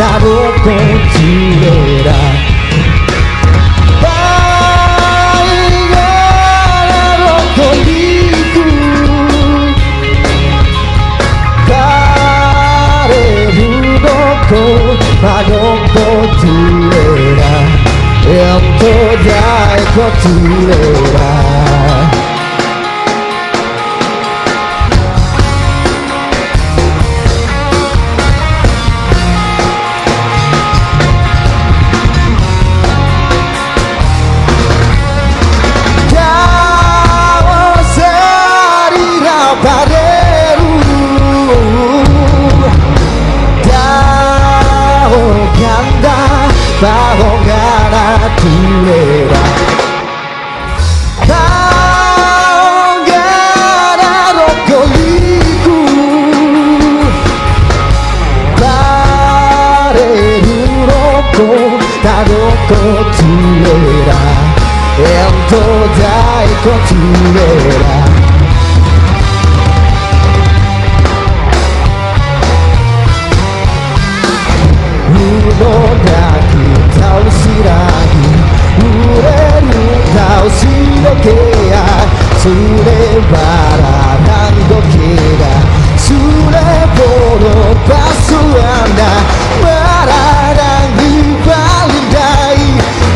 taruh konjurera baiklah rokoliku kare budoko taruh konjurera ento jai konjurera bahongana tulera bahongana rokoliku bare roko taroko tulera ento dai tulera daki tau siragi ureru tau sirokea sure bararan dokera sure boro pasuanda bararan di balindai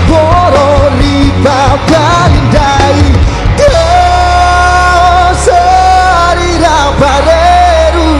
boro lipa balindai kau sarira pareru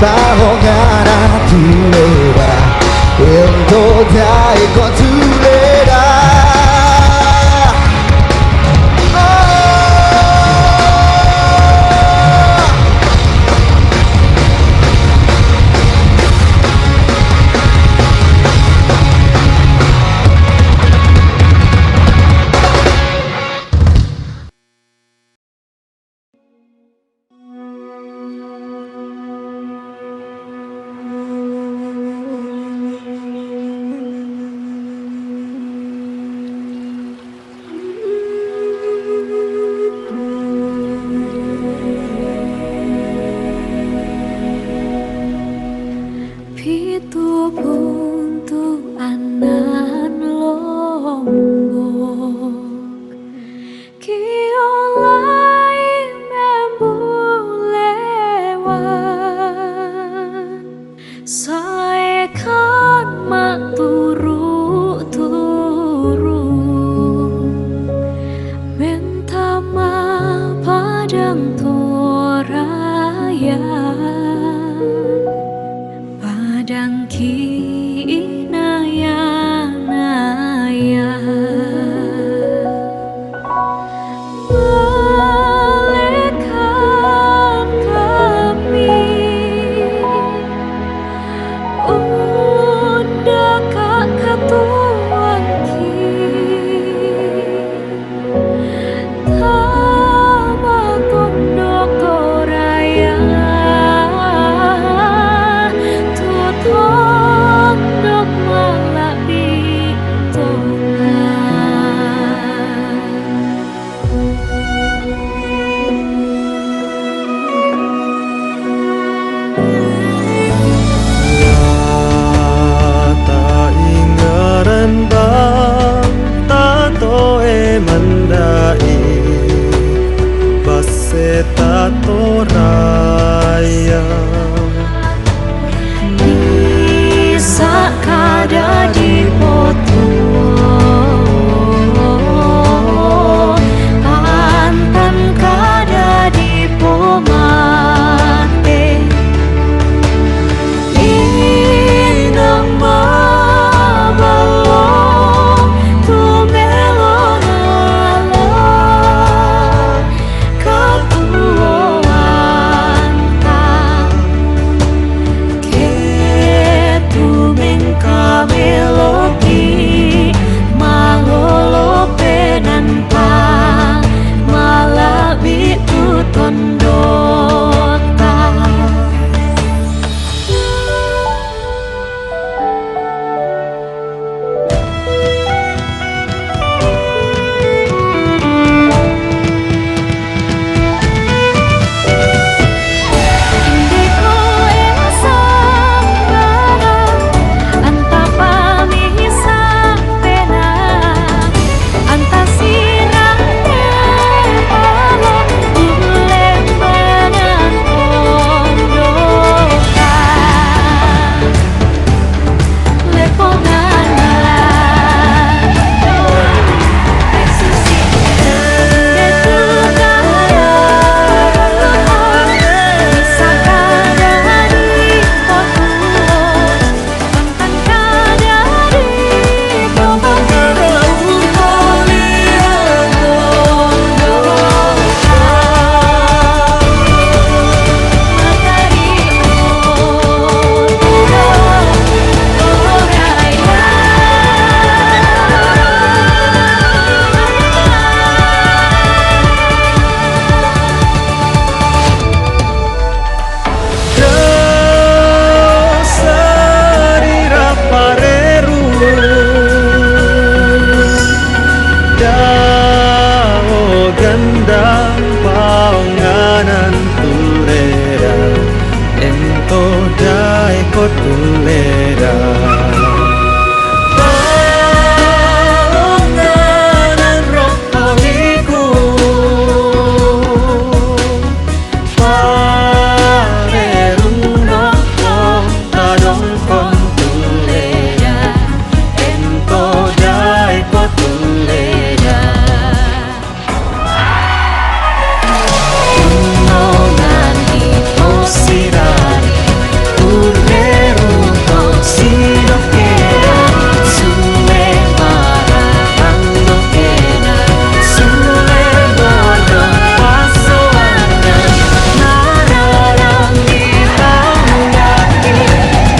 bahongana tulera ento dai konjurera Padang kinayana kotulera panganan rohaniku pareruno tadong kontulera ento dai kotulera unongan iposirari urgeru konsidokera sule marahando kena sule bodong pasoana nararang ditangaki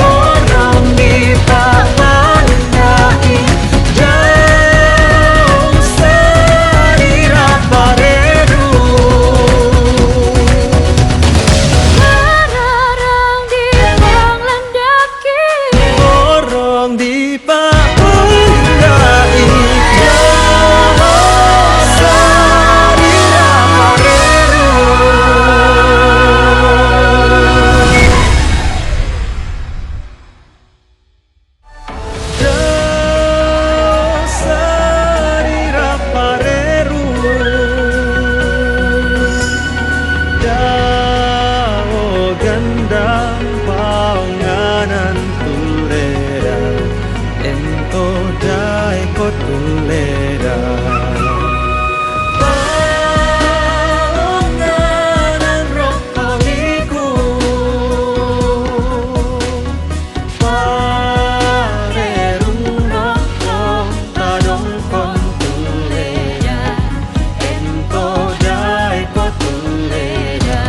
bodong dipapandaki jauh sarira pareru Nararang di bang landaki borong dipapandaki jauh sarira pareru jauh sarira pareru jauh gandang panganan tulera ento dai kotulera panganan rohaniku pareruno tadong kontulera ento dai kotulera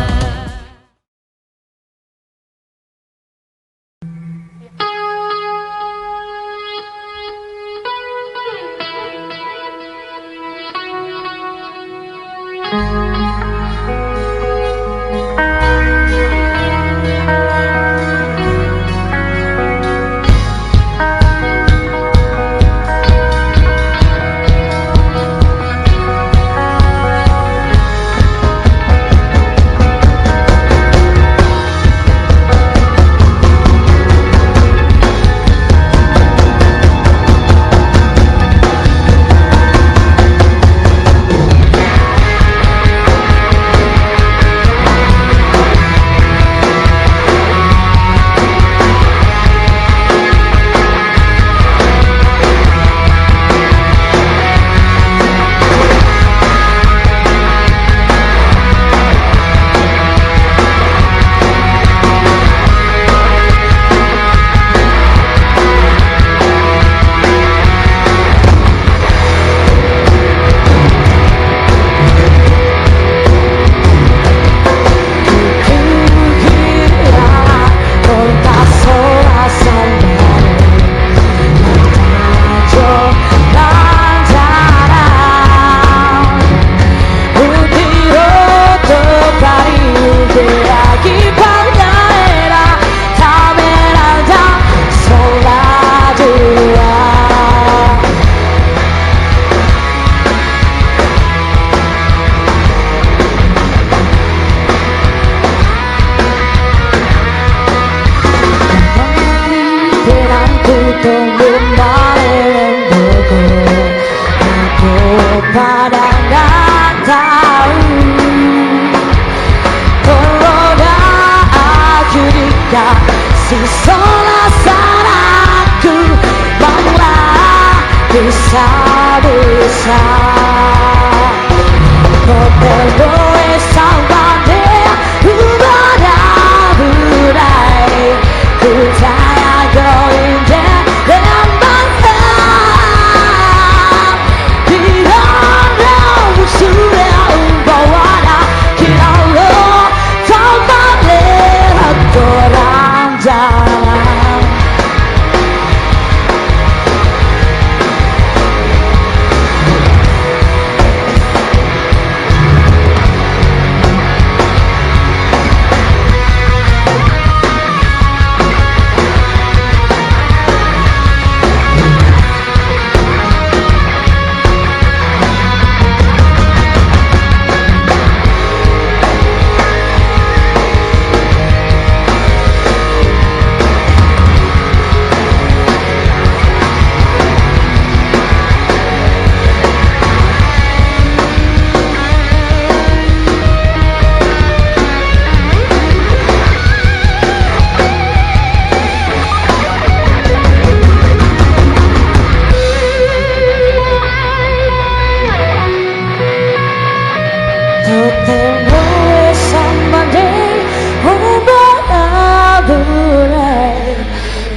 Si sola sarangku Banglah bisa-bisa Hotel gue sampai udara budai Ku saya going there dan mantap Tidak sudah bawana Kira lo tanpa lihat orang jalan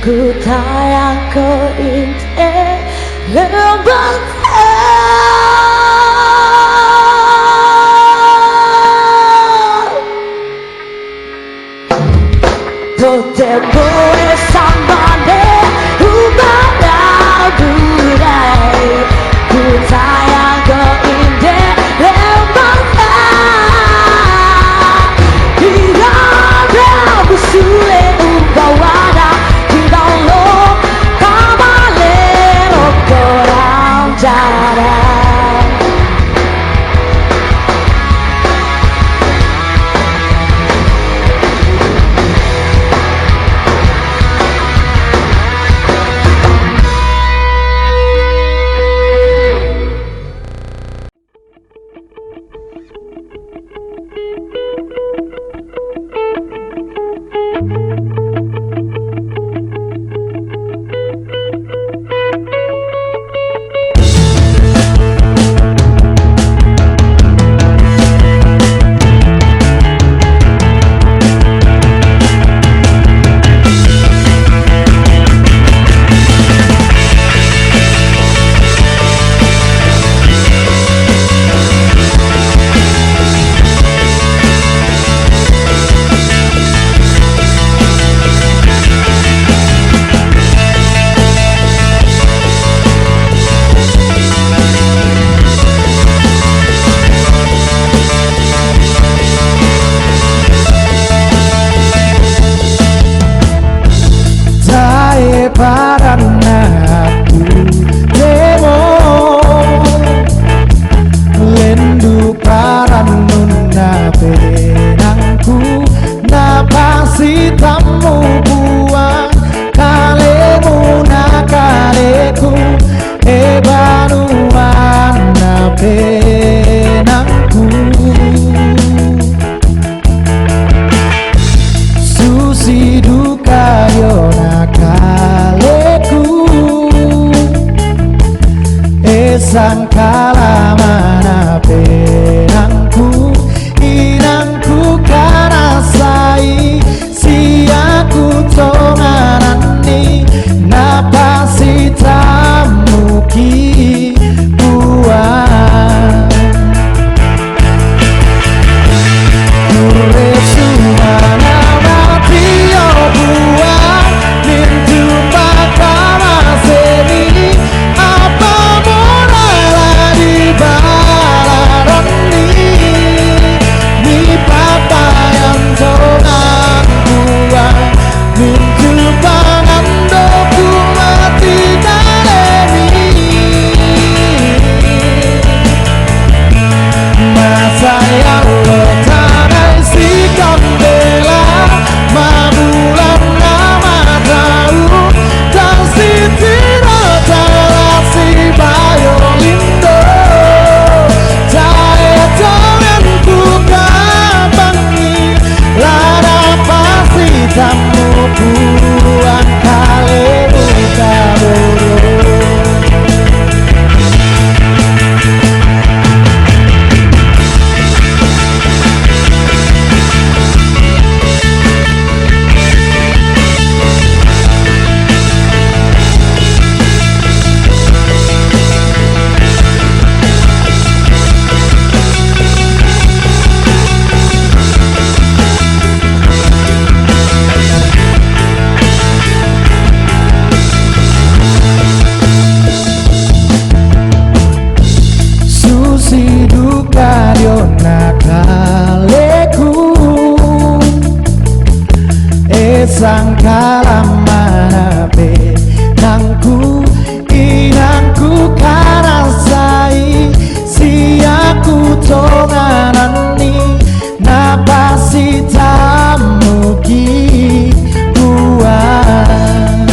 ku tayang ke indah lembang tempo es sambande ubah durai ku tayang ke indah lembang irada busule ubawada kidalo kamalero korang jarang Paranaku demo lendu paranuna benangku napasi tamu buang kalemu nakaleku ebanuan benangku susi duka yona sangkala mana benangku inangku karasai siaku tonganani napasi tamuki buang Kuresumana mati buang mintu pakama seni sangkala mana benangku inangku karasai siaku tonganani napasi tamuki buang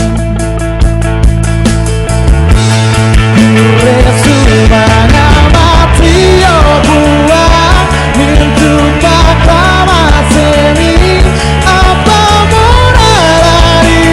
Kuresumana mati buang mintu pakama seni apa murah dari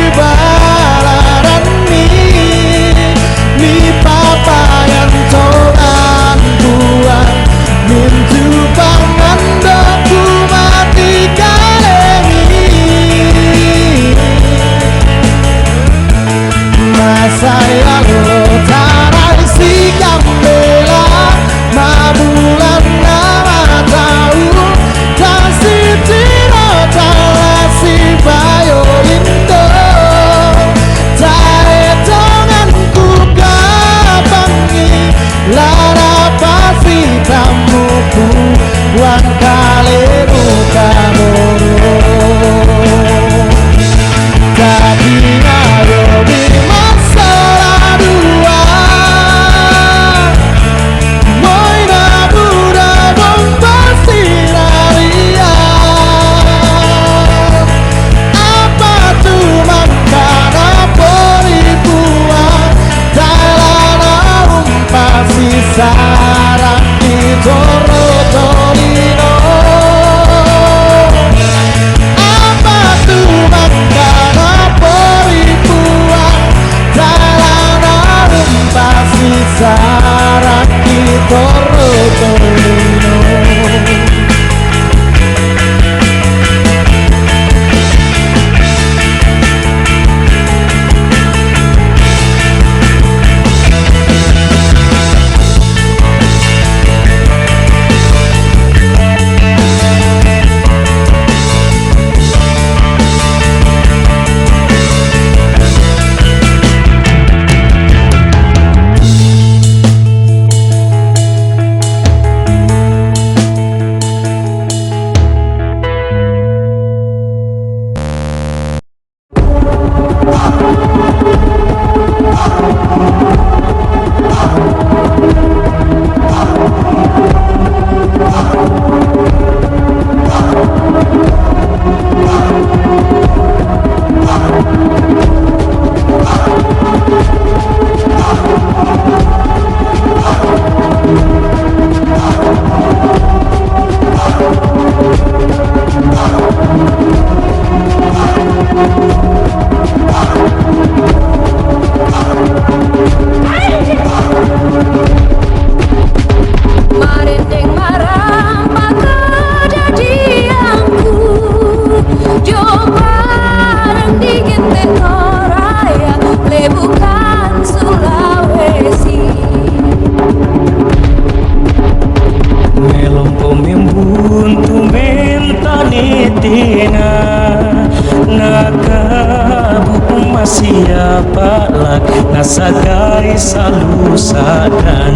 siapa lak nasagai salusadan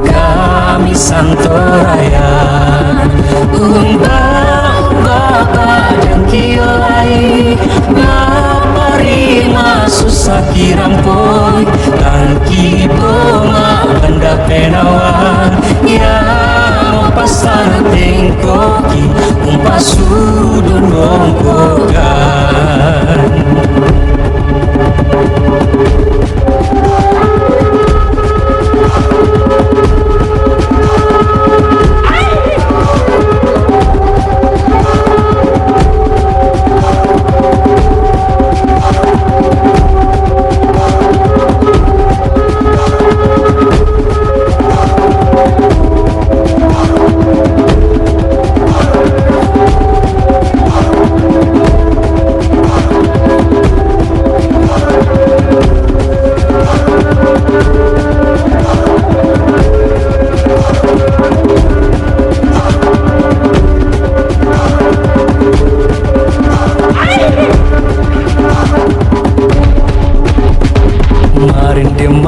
kami santoraya Umba dan kiolai Ngaparima susah kirampoi Tangki boma benda penawan Ya pasar tengkoki Umpasudun nongkogan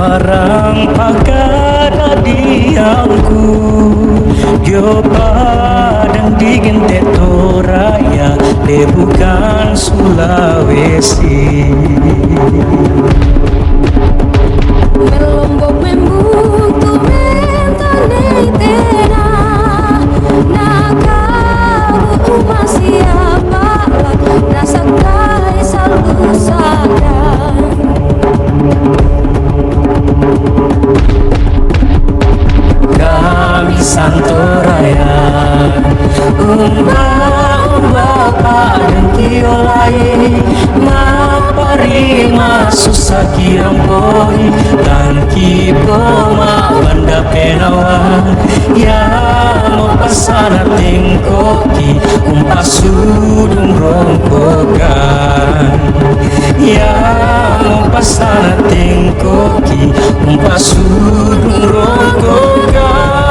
marang pakada diangku Dio padang dingin tetoraya De bukan Sulawesi Melombok membuntu mentanei tena Nakabu masih apa Nasakai selalu sadar kami santoraya Umba padang kiolai Maparima susah kirampoi Tangki boma benda penawan Ya mau pasana tengkoki Umpasudung rongkokan Ya mau pasana tengkoki Umpasudung rongkokan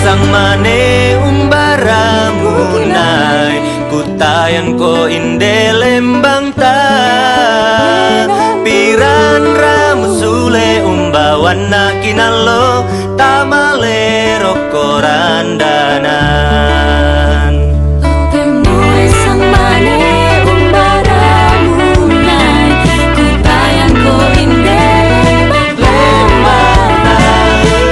sang mane umbara munai kutayan ko inde lembang ta piran ramu sule umbawan na kinalo tamale rokorandanan Temoy sang mane umbara munay kutayan ko inde lembang ta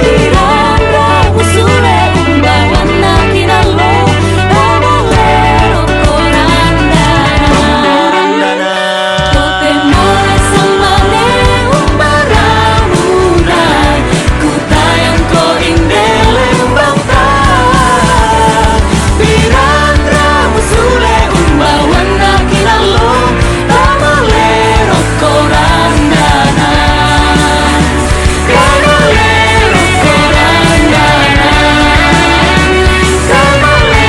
piran ramu sule umbawan na kinalo tamale rokorandanan Temoy sang mane umbara munay kutayan ko inde lembang ta piran ramu sule umbawan na kinalo tamale rokorandanan tamale rokorandanan tamale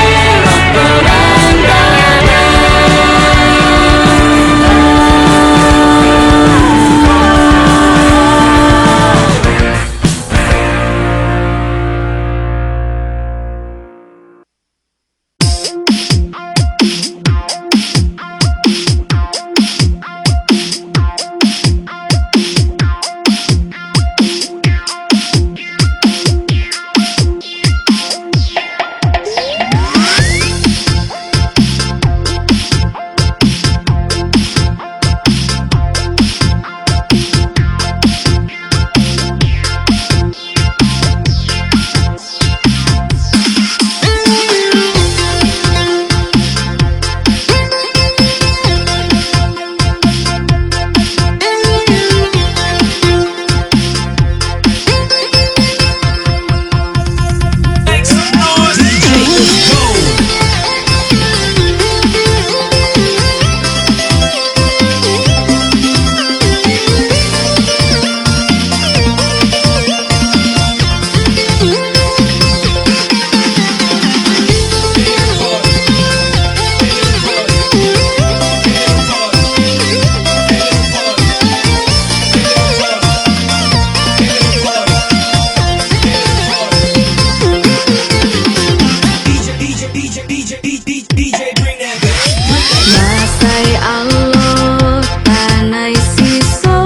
Masay Allah tanay sisola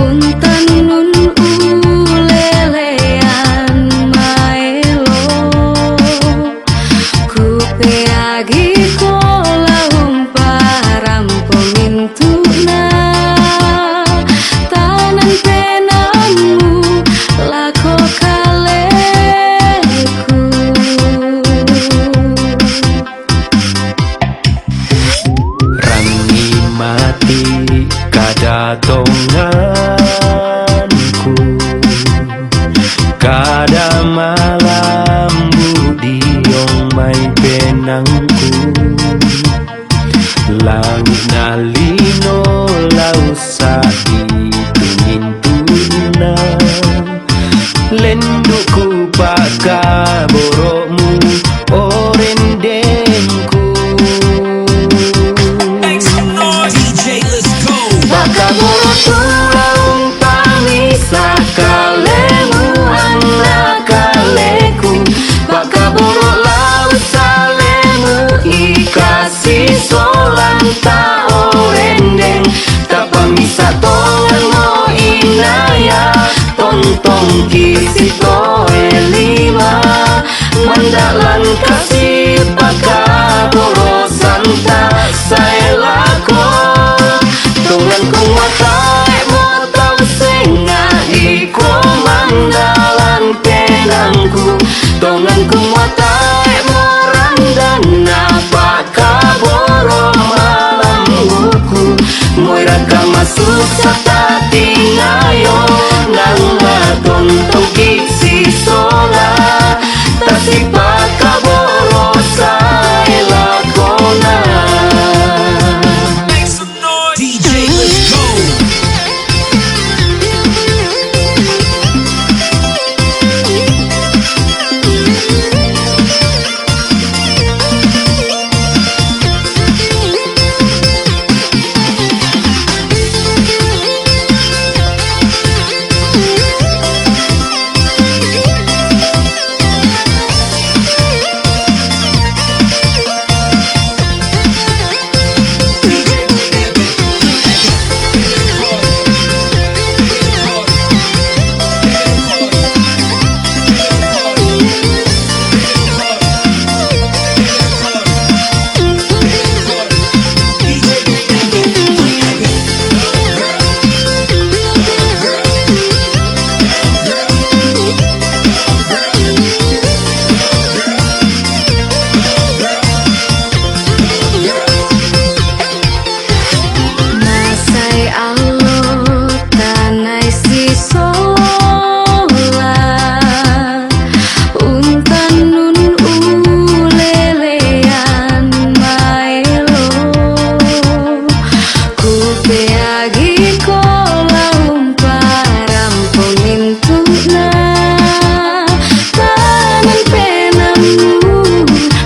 untan nun ulelean maelo kupeagi kola umparam pemintuna tanan penamu lako kaleku Rami mati kadatonganku kada malam budiong may penangku langit nalino lausa itungintuna lenduku pakaboromu orendengku Bakaboro tulang pamisa kalemu anak kaleku Bakaboro laut salemu ikasi solanta orendeng tak pamisa tongan mo inaya tontong kisi koe lima mandalan kasih Bakaboro santa saelako Tungan kong matae mo tau senga iko mandalan penangku Tungan kong matae mo randana pakaboro malam uku Moira ka masuk sa tati ngayon nang matontong kiksi sola Tasi pakaboro sa elakona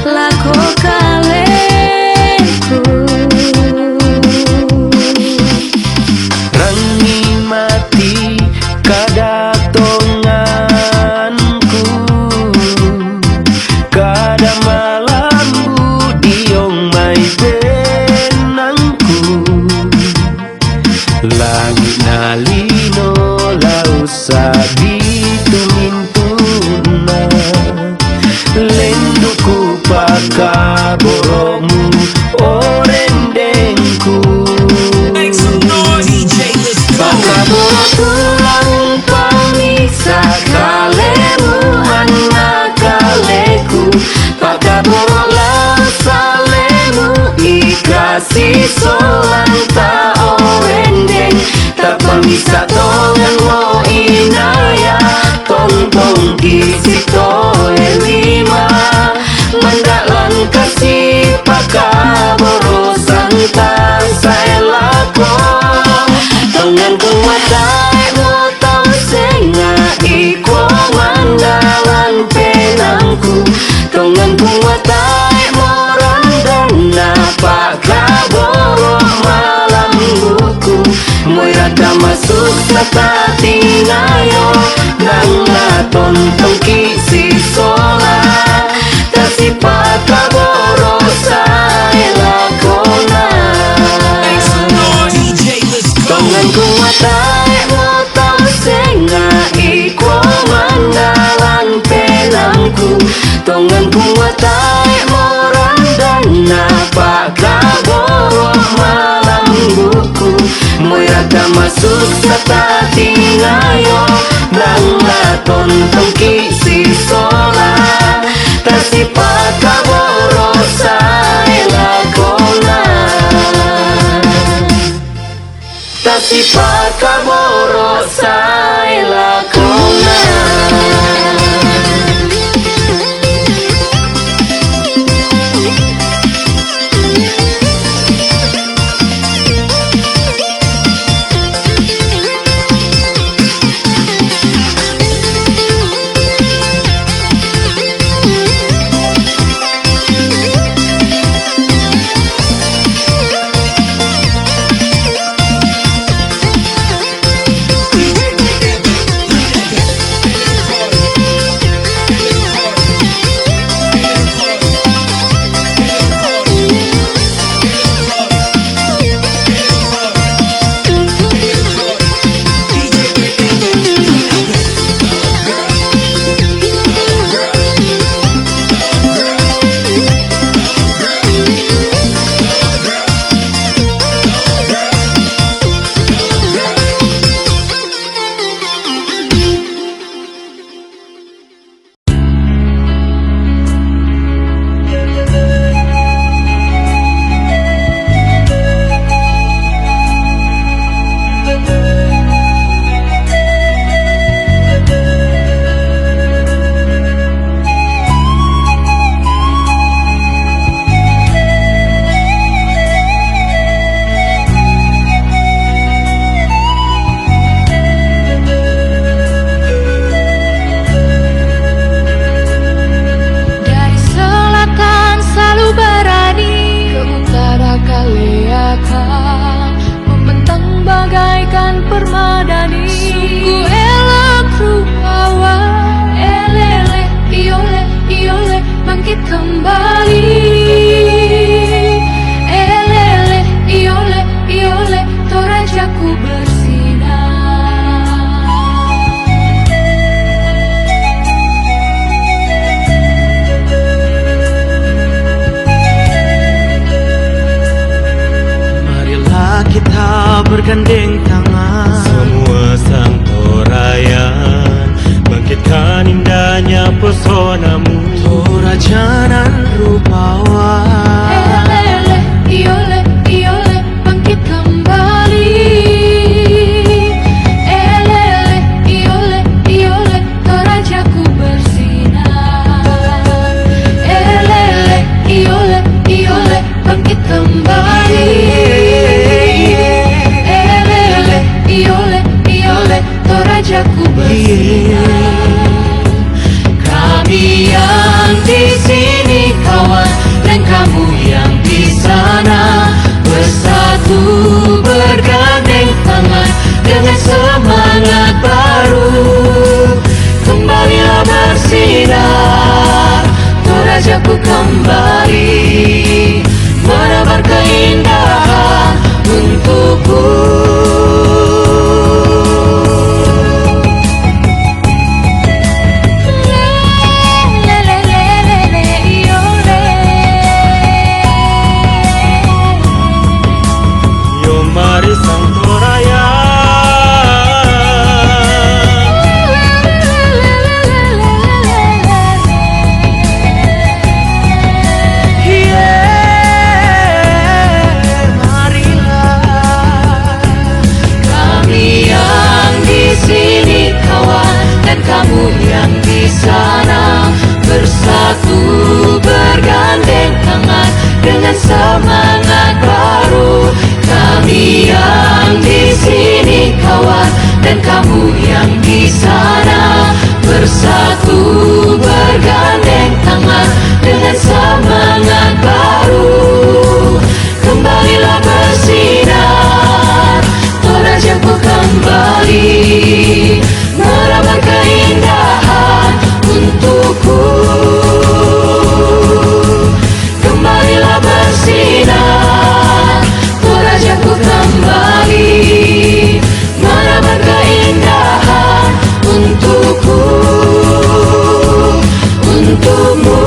lako kaleku. Rangi mati kadatonganku, kada malam budiong may benangku. Langit na lino lau sabi tumintuna, lenduku pakaboromu orendengku. Pakaboro tulang pamisa kalemu anak kaleku. Pakaboro lausalemu ikasi solanta orendeng. Tak pamisa tongan mo inaya tong kisi toe lima. Mandalan kasih pakaboro santa saelako. Tongan kumatai mo tau senga iko mandalan penangku. Tongan kumatai mo randana pakaboro malam buku. Moirada masuk satati ngayo nang tontong kisi sola. Kasih pakaboro saelakona. Tongan kumatai mo tau senga iko mandalan penangku. Tongan kumatai mo randana pakaboro malam buku. Moirada masuk satati ngayo nang tontong kisi sola. Tasi pakaboro saelakona. Tasi pakaboro saelakona. bergandeng tangan, semua sang torayan bangkitkan indahnya pesonamu, torajanan rupawan. Elele, iole, iole, bangkit kembali. Elele, iole, iole, torajaku bersinar. Elele, iole, iole, bangkit kembali. Elele, iole, iole, torajaku bersinar. Kami yang di Rajaku kembali menebar keindahan untukku. Yo mari sang Toraya, Kami yang di sini kawan dan kamu yang di sana bersatu bergandeng tangan dengan semangat baru. Kami yang di sini kawan dan kamu yang di sana bersatu bergandeng tangan dengan semangat baru. Kembalilah bersinar, Torajaku kembali menebar keindahan untukku. Kembalilah bersinar, Torajaku kembali menebar keindahan untukku, untukmu.